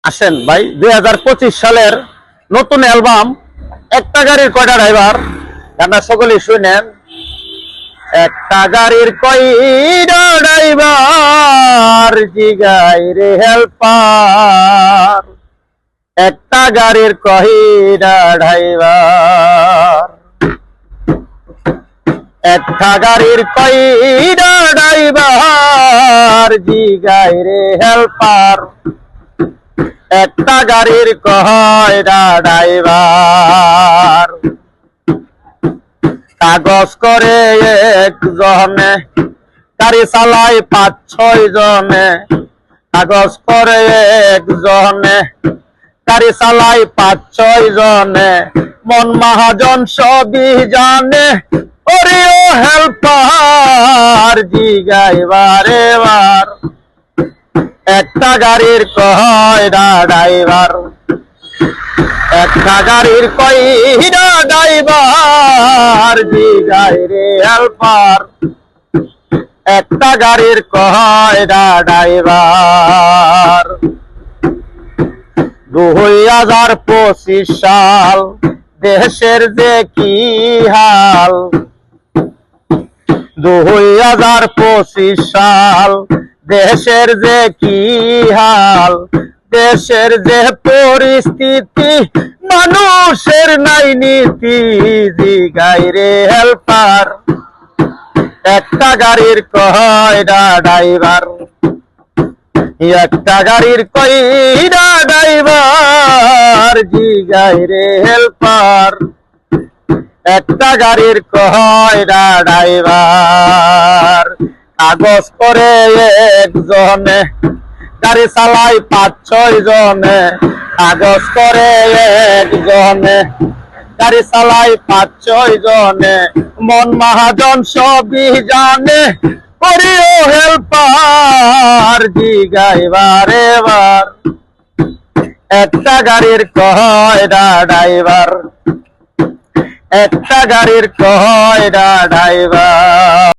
আসেন ভাই 2025 সালের নতুন অ্যালবাম একটা গাড়ির কয়টা ড্রাইভার গানটা সকলেই শুনেন। একটা গাড়ির কয়টা ড্রাইভার জিগাই রে হেল্পার, একটা গাড়ির কয়টা ড্রাইভার, একটা গাড়ির কয়টা ড্রাইভার জিগাই রে হেল্পার, একটা গাড়ির কয়টা ড্রাইভার। কাগজ করে একজনে গাড়ি চালায় 5-6 জনে, কাগজ করে একজনে গাড়ি চালায় 5-6 জনে, মন মহাজন সবই জানে ওরে ও হেল্পার জিগাইবার এবার, একটা গাড়ির কয়টা ড্রাইভার, একটা গাড়ির কয়টা ড্রাইভার জিগাই রে হেল্পার, একটা গাড়ির কয়টা ড্রাইভার। 2025 সাল দেশের যে কি হাল, 2025 সাল দেশের যে কি হাল, দেশের যে পরিস্থিতি মানুষের নাই নীতি জিগাই রে হেল্পার, একটা গাড়ির কয়টা ড্রাইভার, একটা গাড়ির কয়টা ড্রাইভার জিগাই রে হেল্পার, একটা গাড়ির কয়টা ড্রাইভার। কাগজ করে একজনে গাড়ি চালায় 5-6 জনে, কাগজ করে একজনে গাড়ি চালায় 5-6 জনে, মন মহাজন সবই জানে ওরে ও হেল্পার জিগাইবার এবার, একটা গাড়ির কয়টা ড্রাইভার, একটা গাড়ির কয়টা ড্রাইভার।